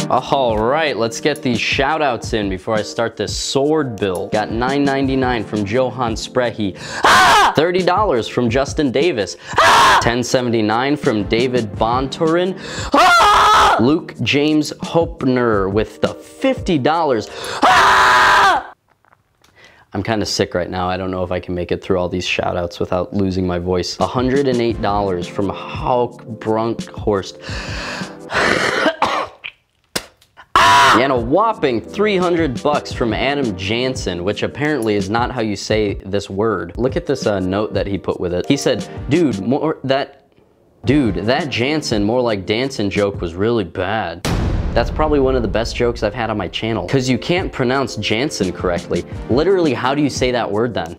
All right, let's get these shout outs in before I start this sword build. Got $9.99 from Johan Sprehi. $30 from Justin Davis. $10.79 from David Bonturin. Luke James Hopner with the $50. I'm kind of sick right now. I don't know if I can make it through all these shout outs without losing my voice. $108 from Hauk Brunkhorst. And a whopping $300 from Adam Jansen, which apparently is not how you say this word. Look at this note that he put with it. He said, dude, that Jansen more like dancing joke was really bad. That's probably one of the best jokes I've had on my channel. Cause you can't pronounce Jansen correctly. Literally, how do you say that word then?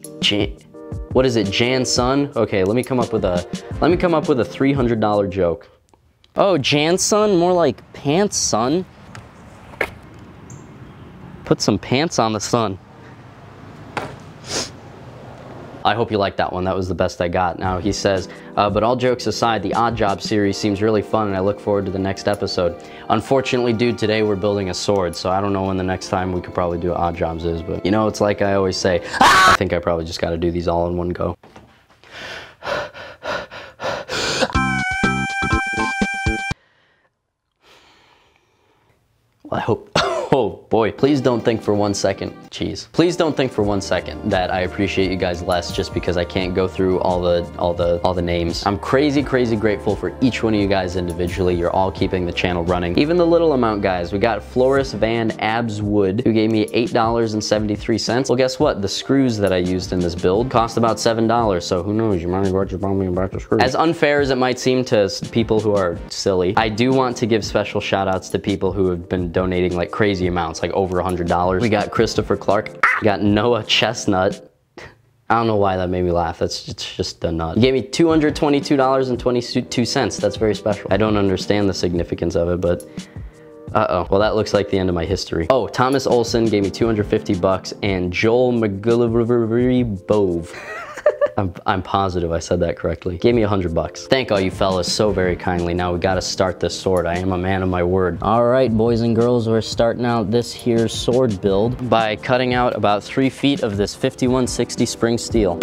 What is it, Jansun? Okay, let me come up with a $300 joke. Oh, Jansun, more like pants, son. Put some pants on the sun. I hope you liked that one. That was the best I got. Now he says, but all jokes aside, the Odd Job series seems really fun and I look forward to the next episode. Unfortunately, dude, today we're building a sword, so I don't know when the next time we could probably do Odd Jobs is, but you know, it's like I always say, I think I probably just gotta do these all in one go. Well, I hope. Oh boy, please don't think for 1 second, jeez. Please don't think for 1 second that I appreciate you guys less just because I can't go through all the names. I'm crazy grateful for each one of you guys individually. You're all keeping the channel running. Even the little amount guys. We got Floris Van Abswood, who gave me $8.73. Well, guess what? The screws that I used in this build cost about $7, so who knows, you might as well just buy me back the screws. As unfair as it might seem to people who are silly, I do want to give special shout outs to people who have been donating like crazy amounts, like over $100. We got Christopher Clark, we got Noah Chestnut. I don't know why that made me laugh. It's just a nut. He gave me $222.22. That's very special. I don't understand the significance of it, but uh-oh. Well, that looks like the end of my history. Oh, Thomas Olson gave me $250 and Joel McGillivray Bove. I'm positive I said that correctly. Gave me $100. Thank all you fellas so very kindly. Now we gotta start this sword. I am a man of my word. All right, boys and girls, we're starting out this here sword build by cutting out about 3 feet of this 5160 spring steel.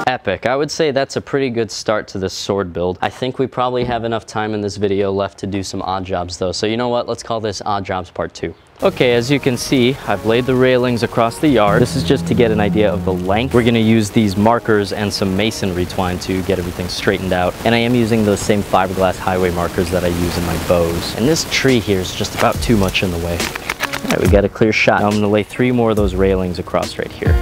Epic. I would say that's a pretty good start to this sword build. I think we probably have enough time in this video left to do some odd jobs though. So you know what? Let's call this Odd Jobs Part 2. Okay, as you can see, I've laid the railings across the yard. This is just to get an idea of the length. We're gonna use these markers and some masonry twine to get everything straightened out. And I am using those same fiberglass highway markers that I use in my bows. And this tree here is just about too much in the way. All right, we got a clear shot. Now I'm gonna lay 3 more of those railings across right here.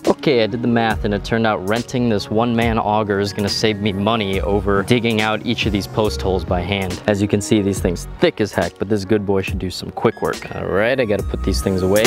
Okay, I did the math and it turned out renting this one-man auger is gonna save me money over digging out each of these post holes by hand. As you can see, these things thick as heck, but this good boy should do some quick work. All right, I gotta put these things away.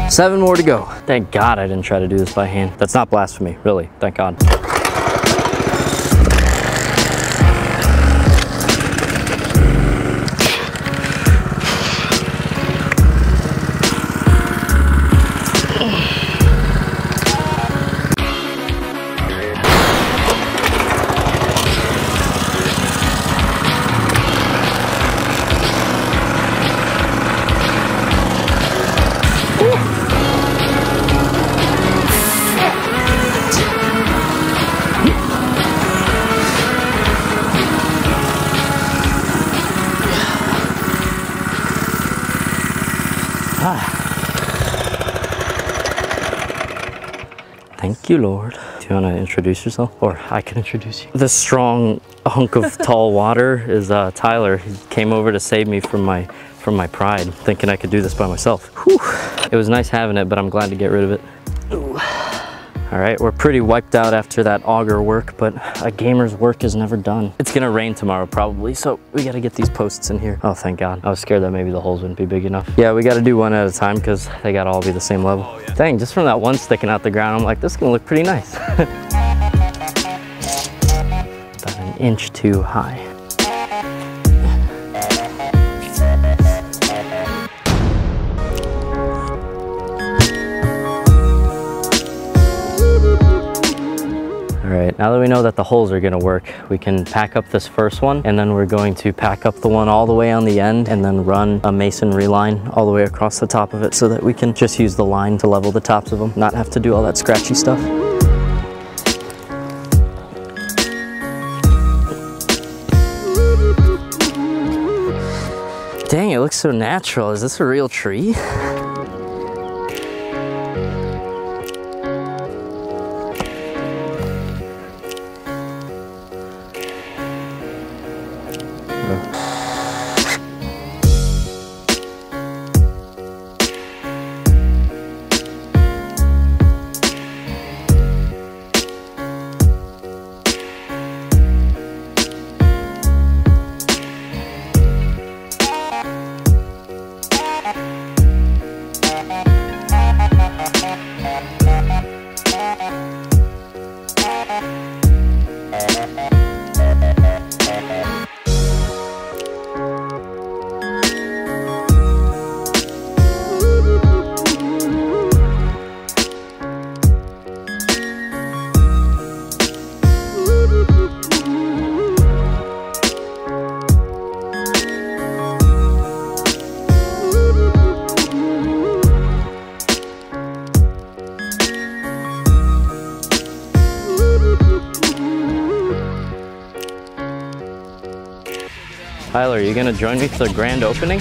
Seven more to go. Thank God I didn't try to do this by hand. That's not blasphemy, really. Thank God. Thank you, Lord. Do you want to introduce yourself? Or I can introduce you. The strong hunk of tall water is Tyler. He came over to save me from my pride, thinking I could do this by myself. Whew. It was nice having it, but I'm glad to get rid of it. Ooh. All right, we're pretty wiped out after that auger work, but a gamer's work is never done. It's gonna rain tomorrow probably, so we gotta get these posts in here. Oh, thank God. I was scared that maybe the holes wouldn't be big enough. Yeah, we gotta do one at a time because they gotta all be the same level. Oh, yeah. Dang, just from that one sticking out the ground, I'm like, this is gonna look pretty nice. About an inch too high. All right, now that we know that the holes are gonna work, we can pack up this first one, and then we're going to pack up the one all the way on the end and then run a masonry line all the way across the top of it so that we can just use the line to level the tops of them, not have to do all that scratchy stuff. Dang, it looks so natural. Is this a real tree? Tyler, are you gonna join me for the grand opening?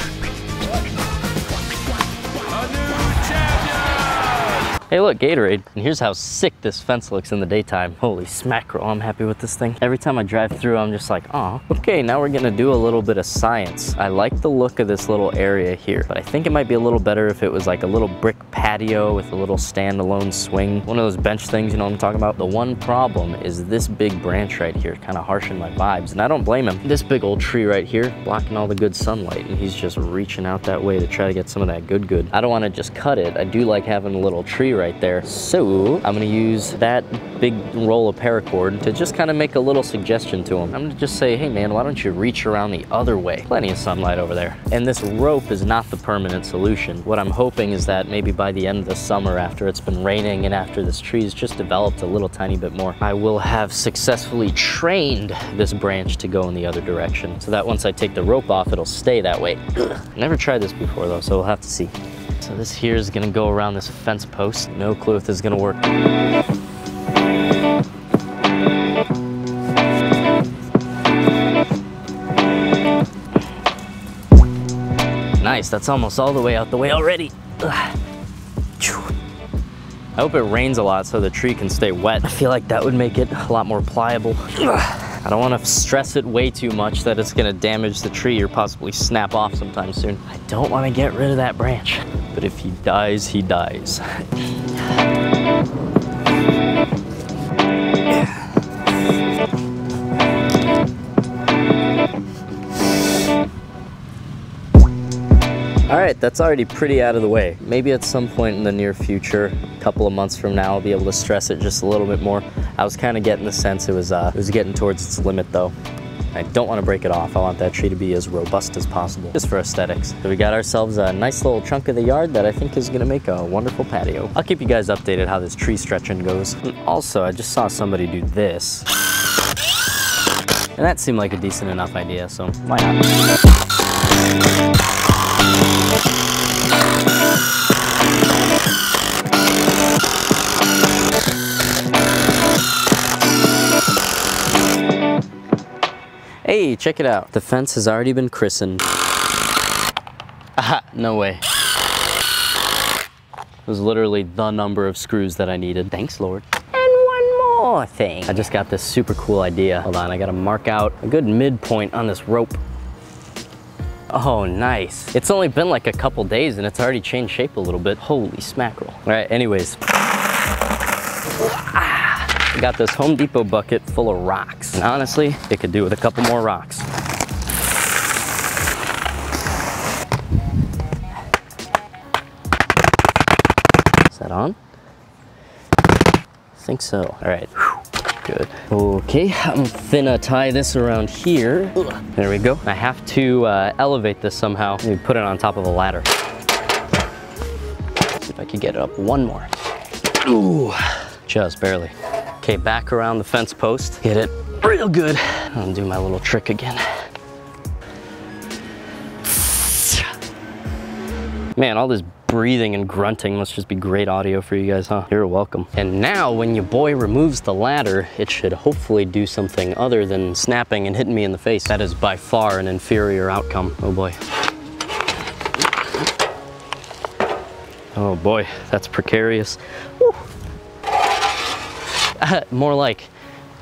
Hey look, Gatorade. And here's how sick this fence looks in the daytime. Holy smackerel, I'm happy with this thing. Every time I drive through, I'm just like, oh. Okay, now we're gonna do a little bit of science. I like the look of this little area here, but I think it might be a little better if it was like a little brick patio with a little standalone swing. One of those bench things, you know what I'm talking about? The one problem is this big branch right here, kind of harshing my vibes, and I don't blame him. This big old tree right here, blocking all the good sunlight, and he's just reaching out that way to try to get some of that good. I don't wanna just cut it. I do like having a little tree right there. So I'm gonna use that big roll of paracord to just kind of make a little suggestion to him. I'm gonna just say, hey man, why don't you reach around the other way? Plenty of sunlight over there. And this rope is not the permanent solution. What I'm hoping is that maybe by the end of the summer, after it's been raining and after this tree's just developed a little tiny bit more, I will have successfully trained this branch to go in the other direction so that once I take the rope off, it'll stay that way. Never tried this before though, so we'll have to see. So this here is gonna go around this fence post. No clue if this is gonna work. Nice, that's almost all the way out the way already. I hope it rains a lot so the tree can stay wet. I feel like that would make it a lot more pliable. I don't want to stress it way too much that it's going to damage the tree or possibly snap off sometime soon. I don't want to get rid of that branch, but if he dies, he dies. All right, that's already pretty out of the way. Maybe at some point in the near future, a couple of months from now, I'll be able to stress it just a little bit more. I was kind of getting the sense it was getting towards its limit though. I don't want to break it off. I want that tree to be as robust as possible, just for aesthetics. So we got ourselves a nice little chunk of the yard that I think is gonna make a wonderful patio. I'll keep you guys updated how this tree stretching goes. And also, I just saw somebody do this. And that seemed like a decent enough idea, so why not? Hey, check it out. The fence has already been christened. Aha, no way. It was literally the number of screws that I needed. Thanks, Lord. Sure thing. I just got this super cool idea. Hold on, I gotta mark out a good midpoint on this rope. Oh, nice. It's only been like a couple days and it's already changed shape a little bit. Holy smackerel. All right, anyways. I got this Home Depot bucket full of rocks. And honestly, it could do with a couple more rocks. Is that on? I think so. All right. Good. Okay, I'm finna tie this around here. There we go. I have to elevate this somehow. Maybe put it on top of a ladder. See if I could get it up one more. Ooh, just barely. Okay, back around the fence post. Get it real good. I'll do my little trick again. Man, all this breathing and grunting must just be great audio for you guys, huh? You're welcome. And now when your boy removes the ladder, it should hopefully do something other than snapping and hitting me in the face. That is by far an inferior outcome. Oh boy. Oh boy, that's precarious. More like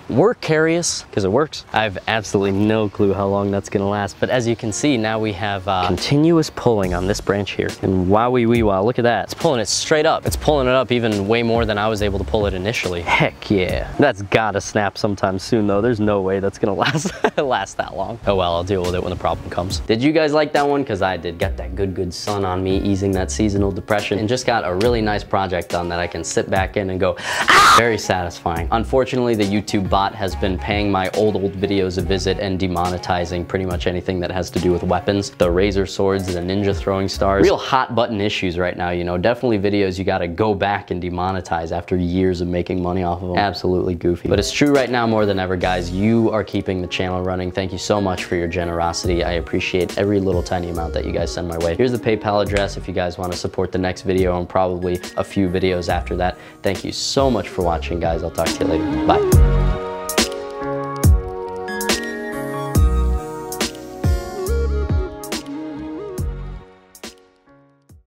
work-carious, because it works. I have absolutely no clue how long that's gonna last, but as you can see, now we have continuous pulling on this branch here. And wowee-wee-wow, look at that. It's pulling it straight up. It's pulling it up even way more than I was able to pull it initially. Heck yeah. That's gotta snap sometime soon though. There's no way that's gonna last that long. Oh well, I'll deal with it when the problem comes. Did you guys like that one? Because I did. Got that good sun on me, easing that seasonal depression, and just got a really nice project done that I can sit back in and go, ah! Very satisfying. Unfortunately, the YouTube bot has been paying my old videos a visit and demonetizing pretty much anything that has to do with weapons. The razor swords, the ninja throwing stars. Real hot button issues right now, you know. Definitely videos you gotta go back and demonetize after years of making money off of them. Absolutely goofy. But it's true right now more than ever, guys. You are keeping the channel running. Thank you so much for your generosity. I appreciate every little tiny amount that you guys send my way. Here's the PayPal address if you guys want to support the next video and probably a few videos after that. Thank you so much for watching, guys. I'll talk to you later. Bye.